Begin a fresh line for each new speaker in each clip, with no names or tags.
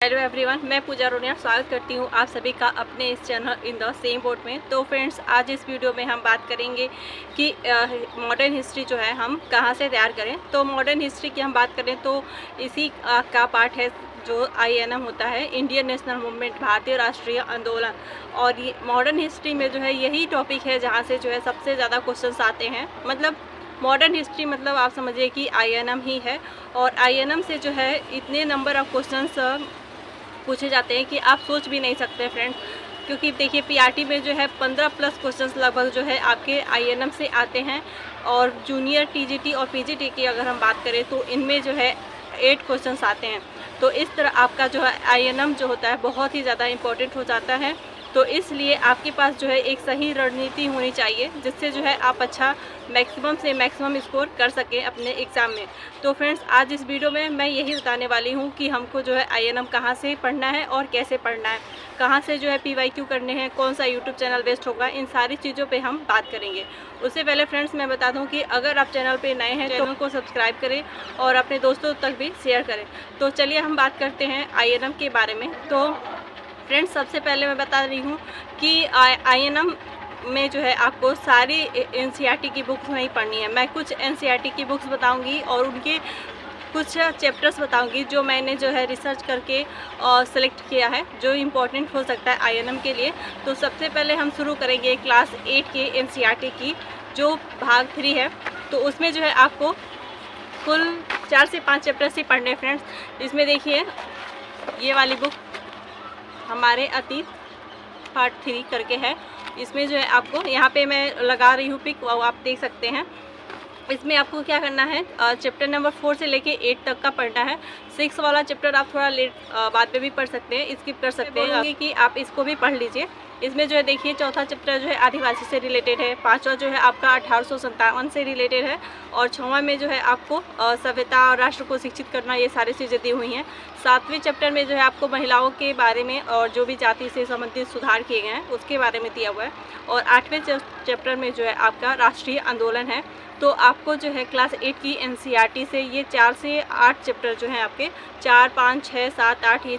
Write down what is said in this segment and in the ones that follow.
Hello everyone, मैं पूजा रोनिया स्वागत करती हूँ आप सभी का अपने इस channel in the same board में। तो फ्रेंड्स, आज इस वीडियो में हम बात करेंगे कि मॉडर्न हिस्ट्री जो है हम कहाँ से तैयार करें। तो मॉडर्न हिस्ट्री की हम बात करें तो इसी का पार्ट है जो INM होता है, इंडियन नेशनल मूवमेंट, भारतीय राष्ट्रीय आंदोलन। और ये मॉडर्न हिस्ट्री में जो है यही टॉपिक है जहाँ से जो है सबसे ज़्यादा क्वेश्चंस आते हैं। मतलब मॉडर्न हिस्ट्री मतलब आप समझिए कि INM ही है। और INM से जो है इतने नंबर ऑफ क्वेश्चंस पूछे जाते हैं कि आप सोच भी नहीं सकते फ्रेंड्स। क्योंकि देखिए PRT में जो है 15 प्लस क्वेश्चंस लगभग जो है आपके INM से आते हैं। और जूनियर TGT और PGT की अगर हम बात करें तो इनमें जो है 8 क्वेश्चंस आते हैं। तो इस तरह आपका जो है INM जो होता है बहुत ही ज़्यादा इम्पोर्टेंट हो जाता है। तो इसलिए आपके पास जो है एक सही रणनीति होनी चाहिए जिससे जो है आप अच्छा मैक्सिमम से मैक्सिमम स्कोर कर सकें अपने एग्ज़ाम में। तो फ्रेंड्स, आज इस वीडियो में मैं यही बताने वाली हूँ कि हमको जो है INM कहाँ से पढ़ना है और कैसे पढ़ना है, कहाँ से जो है PYQ करने हैं, कौन सा यूट्यूब चैनल बेस्ट होगा, इन सारी चीज़ों पे हम बात करेंगे। उससे पहले फ्रेंड्स मैं बता दूँ कि अगर आप चैनल पे नए हैं तो चैनल को सब्सक्राइब करें और अपने दोस्तों तक भी शेयर करें। तो चलिए हम बात करते हैं INM के बारे में। तो फ्रेंड्स, सबसे पहले मैं बता रही हूँ कि INM में जो है आपको सारी NCERT की बुक्स नहीं पढ़नी है। मैं कुछ NCERT की बुक्स बताऊंगी और उनके कुछ चैप्टर्स बताऊंगी जो मैंने जो है रिसर्च करके सेलेक्ट किया है, जो इम्पोर्टेंट हो सकता है INM के लिए। तो सबसे पहले हम शुरू करेंगे क्लास 8 के NCERT की, जो भाग 3 है। तो उसमें जो है आपको कुल 4 से 5 चैप्टर्स ही पढ़ने फ्रेंड्स। इसमें देखिए ये वाली बुक हमारे अतीत पार्ट 3 करके है। इसमें जो है आपको यहाँ पे मैं लगा रही हूँ पिक, वो आप देख सकते हैं। इसमें आपको क्या करना है, चैप्टर नंबर 4 से लेके 8 तक का पढ़ना है। 6 वाला चैप्टर आप थोड़ा लेट बाद में भी पढ़ सकते हैं, स्किप कर सकते हैं कि आप इसको भी पढ़ लीजिए। इसमें जो है देखिए चौथा चैप्टर जो है आदिवासी से रिलेटेड है, पांचवा जो है आपका 1857 से रिलेटेड है, और छठवां में जो है आपको सभ्यता और राष्ट्र को शिक्षित करना, ये सारी चीज़ें दी हुई हैं। सातवें चैप्टर में जो है आपको महिलाओं के बारे में और जो भी जाति से संबंधित सुधार किए गए हैं उसके बारे में दिया हुआ है। और 8वें चैप्टर में जो है आपका राष्ट्रीय आंदोलन है। तो आपको जो है क्लास 8 की NCERT से ये 4 से 8 चैप्टर जो हैं आपके 4, 5, 6, 7, 8 ये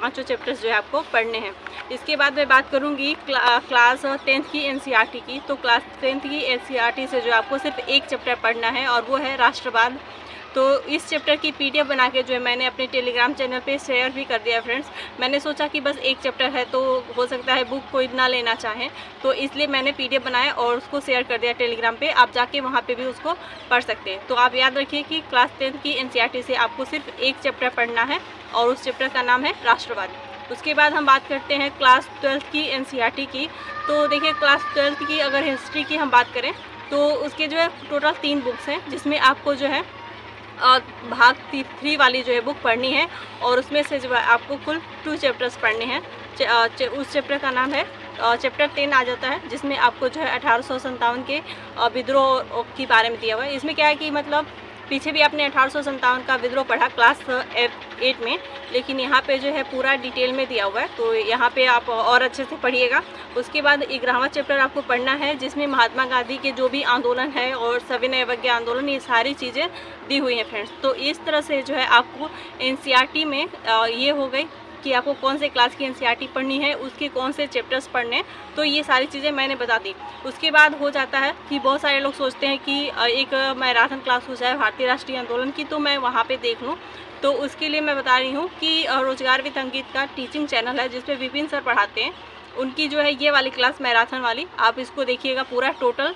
पाँचों चैप्टर्स जो है आपको पढ़ने हैं। इसके बाद मैं बात करूँगी क्लास 10th की NCERT की। तो क्लास 10th की NCERT से जो आपको सिर्फ एक चैप्टर पढ़ना है और वो है राष्ट्रवाद। तो इस चैप्टर की PDF बना के जो है मैंने अपने टेलीग्राम चैनल पे शेयर भी कर दिया फ्रेंड्स। मैंने सोचा कि बस एक चैप्टर है तो हो सकता है बुक कोई ना लेना चाहे, तो इसलिए मैंने PDF बनाया और उसको शेयर कर दिया टेलीग्राम पे। आप जाके वहाँ पे भी उसको पढ़ सकते हैं। तो आप याद रखिए कि क्लास 10th की NCERT से आपको सिर्फ एक चैप्टर पढ़ना है और उस चैप्टर का नाम है राष्ट्रवाद। उसके बाद हम बात करते हैं क्लास 12th की NCERT की। तो देखिए क्लास 12th की अगर हिस्ट्री की हम बात करें तो उसके जो है टोटल 3 बुक्स हैं, जिसमें आपको जो है भाग 3 वाली जो है बुक पढ़नी है। और उसमें से जो है आपको कुल 2 चैप्टर्स पढ़ने हैं। उस चैप्टर का नाम है चैप्टर 10 आ जाता है, जिसमें आपको जो है 1857 के विद्रोह के बारे में दिया हुआ है। इसमें क्या है कि मतलब पीछे भी आपने 1857 का विद्रोह पढ़ा क्लास 8 में, लेकिन यहाँ पे जो है पूरा डिटेल में दिया हुआ है, तो यहाँ पे आप और अच्छे से पढ़िएगा। उसके बाद 11वां चैप्टर आपको पढ़ना है, जिसमें महात्मा गांधी के जो भी आंदोलन है और सविनय अवज्ञा आंदोलन, ये सारी चीज़ें दी हुई हैं फ्रेंड्स। तो इस तरह से जो है आपको NCERT में ये हो गई कि आपको कौन से क्लास की NCERT पढ़नी है, उसके कौन से चैप्टर्स पढ़ने हैं। तो ये सारी चीज़ें मैंने बता दी। उसके बाद हो जाता है कि बहुत सारे लोग सोचते हैं कि एक मैराथन क्लास हो जाए भारतीय राष्ट्रीय आंदोलन की, तो मैं वहाँ पे देख लूँ। तो उसके लिए मैं बता रही हूँ कि रोजगार विद अंकित का टीचिंग चैनल है, जिसपे विपिन सर पढ़ाते हैं। उनकी जो है ये वाली क्लास मैराथन वाली, आप इसको देखिएगा। पूरा टोटल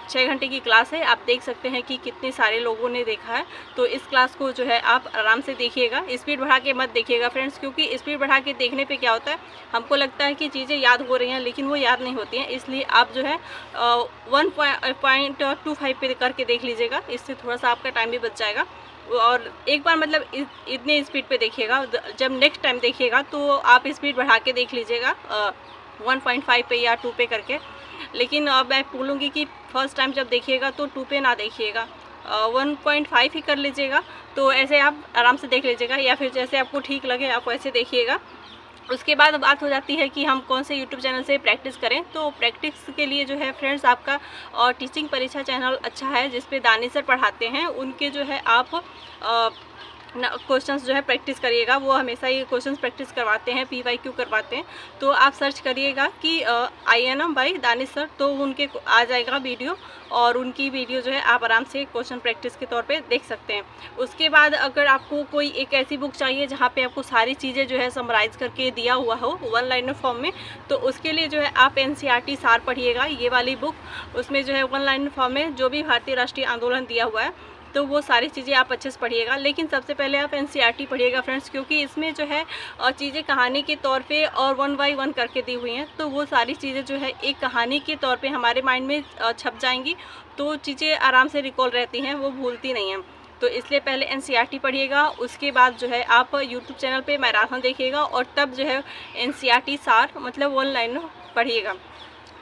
6 घंटे की क्लास है। आप देख सकते हैं कि कितने सारे लोगों ने देखा है। तो इस क्लास को जो है आप आराम से देखिएगा, स्पीड बढ़ा के मत देखिएगा फ्रेंड्स, क्योंकि स्पीड बढ़ा के देखने पे क्या होता है, हमको लगता है कि चीज़ें याद हो रही हैं लेकिन वो याद नहीं होती हैं। इसलिए आप जो है 1.25 पे करके देख लीजिएगा, इससे थोड़ा सा आपका टाइम भी बच जाएगा। और एक बार मतलब इतने स्पीड पे देखिएगा, जब नेक्स्ट टाइम देखिएगा तो आप स्पीड बढ़ा के देख लीजिएगा 1.5 पे या 2 पे करके। लेकिन मैं बोलूँगी कि फर्स्ट टाइम जब देखिएगा तो 2 पे ना देखिएगा, 1.5 ही कर लीजिएगा। तो ऐसे आप आराम से देख लीजिएगा, या फिर जैसे आपको ठीक लगे आप वैसे देखिएगा। उसके बाद बात हो जाती है कि हम कौन से यूट्यूब चैनल से प्रैक्टिस करें। तो प्रैक्टिस के लिए जो है फ्रेंड्स आपका टीचिंग परीक्षा चैनल अच्छा है, जिस पे दानिश सर पढ़ाते हैं। उनके जो है आप क्वेश्चंस जो है प्रैक्टिस करिएगा। वो हमेशा ये क्वेश्चंस प्रैक्टिस करवाते हैं, PYQ करवाते हैं। तो आप सर्च करिएगा कि INM बाय दानिश सर, तो उनके आ जाएगा वीडियो, और उनकी वीडियो जो है आप आराम से क्वेश्चन प्रैक्टिस के तौर पे देख सकते हैं। उसके बाद अगर आपको कोई एक ऐसी बुक चाहिए जहाँ पे आपको सारी चीज़ें जो है समराइज़ करके दिया हुआ हो वन लाइनर फॉर्म में, तो उसके लिए जो है आप NCERT सार पढ़िएगा, ये वाली बुक। उसमें जो है वन लाइनर फॉर्म में जो भी भारतीय राष्ट्रीय आंदोलन दिया हुआ है, तो वो सारी चीज़ें आप अच्छे से पढ़िएगा। लेकिन सबसे पहले आप NCERT पढ़िएगा फ्रेंड्स, क्योंकि इसमें जो है चीज़ें कहानी के तौर पे और 1 बाय 1 करके दी हुई हैं। तो वो सारी चीज़ें जो है एक कहानी के तौर पे हमारे माइंड में छप जाएंगी, तो चीज़ें आराम से रिकॉल रहती हैं, वो भूलती नहीं हैं। तो इसलिए पहले NCERT पढ़िएगा, उसके बाद जो है आप यूट्यूब चैनल पे मैराथन देखिएगा, और तब जो है NCERT सार मतलब वन लाइनर पढ़िएगा।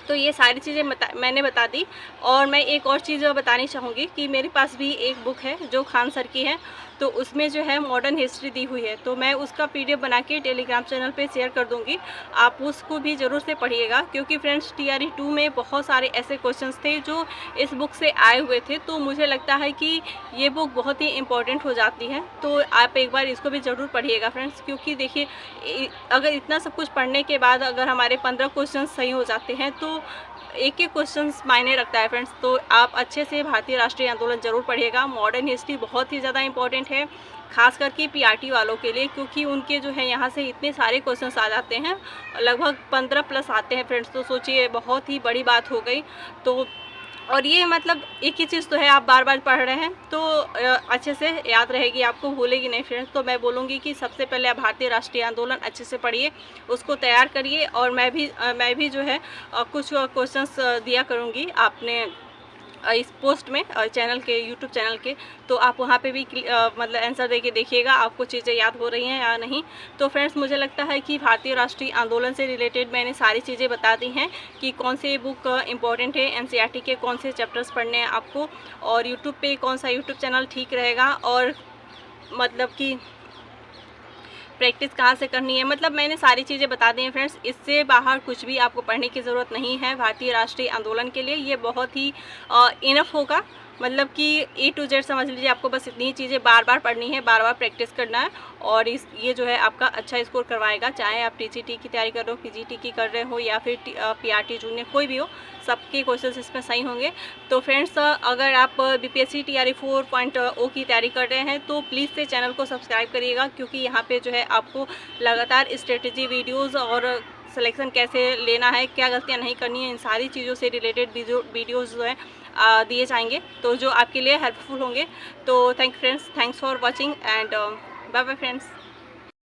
तो ये सारी चीज़ें मैंने बता दी। और मैं एक और चीज़ बतानी चाहूँगी कि मेरे पास भी एक बुक है जो खान सर की है, तो उसमें जो है मॉडर्न हिस्ट्री दी हुई है, तो मैं उसका PDF बना के टेलीग्राम चैनल पे शेयर कर दूँगी। आप उसको भी ज़रूर से पढ़िएगा, क्योंकि फ्रेंड्स TRE 2 में बहुत सारे ऐसे क्वेश्चंस थे जो इस बुक से आए हुए थे। तो मुझे लगता है कि ये बुक बहुत ही इम्पॉर्टेंट हो जाती है, तो आप एक बार इसको भी ज़रूर पढ़िएगा फ्रेंड्स। क्योंकि देखिए, अगर इतना सब कुछ पढ़ने के बाद अगर हमारे 15 क्वेश्चन सही हो जाते हैं, तो एक एक क्वेश्चन मायने रखता है फ्रेंड्स। तो आप अच्छे से भारतीय राष्ट्रीय आंदोलन जरूर पढ़िएगा। मॉडर्न हिस्ट्री बहुत ही ज़्यादा इंपॉर्टेंट है, खास करके PRT वालों के लिए, क्योंकि उनके जो है यहाँ से इतने सारे क्वेश्चंस आ जाते हैं, लगभग 15 प्लस आते हैं फ्रेंड्स। तो सोचिए, बहुत ही बड़ी बात हो गई। तो और ये मतलब एक ही चीज़ तो है, आप बार बार पढ़ रहे हैं तो अच्छे से याद रहेगी, आपको भूलेगी नहीं फ्रेंड्स। तो मैं बोलूँगी कि सबसे पहले आप भारतीय राष्ट्रीय आंदोलन अच्छे से पढ़िए, उसको तैयार करिए। और मैं भी जो है कुछ क्वेश्चंस दिया करूँगी आपने इस पोस्ट में, चैनल के, यूट्यूब चैनल के। तो आप वहाँ पे भी मतलब आंसर देके देखिएगा आपको चीज़ें याद हो रही हैं या नहीं। तो फ्रेंड्स, मुझे लगता है कि भारतीय राष्ट्रीय आंदोलन से रिलेटेड मैंने सारी चीज़ें बता दी हैं कि कौन से बुक इम्पॉर्टेंट है, NCERT के कौन से चैप्टर्स पढ़ने हैं आपको, और यूट्यूब पे कौन सा यूट्यूब चैनल ठीक रहेगा, और मतलब कि प्रैक्टिस कहाँ से करनी है। मतलब मैंने सारी चीज़ें बता दी हैं फ्रेंड्स। इससे बाहर कुछ भी आपको पढ़ने की ज़रूरत नहीं है भारतीय राष्ट्रीय आंदोलन के लिए। ये बहुत ही इनफ होगा, मतलब कि A to Z समझ लीजिए। आपको बस इतनी चीज़ें बार बार पढ़नी है, बार बार प्रैक्टिस करना है, और ये जो है आपका अच्छा स्कोर करवाएगा। चाहे आप TCT की तैयारी कर रहे हो, PGT की कर रहे हो, या फिर PRT जूनियर कोई भी हो, सबके क्वेश्चंस इसमें सही होंगे। तो फ्रेंड्स, अगर आप BPSC TRE 4.0 की तैयारी कर रहे हैं, तो प्लीज़ से चैनल को सब्सक्राइब करिएगा, क्योंकि यहाँ पे जो है आपको लगातार स्ट्रेटजी वीडियोज़ और सिलेक्शन कैसे लेना है, क्या गलतियाँ नहीं करनी है, इन सारी चीज़ों से रिलेटेड वीडियोज़ जो है दिए जाएंगे, तो जो आपके लिए हेल्पफुल होंगे। तो thanks for watching, and bye bye friends.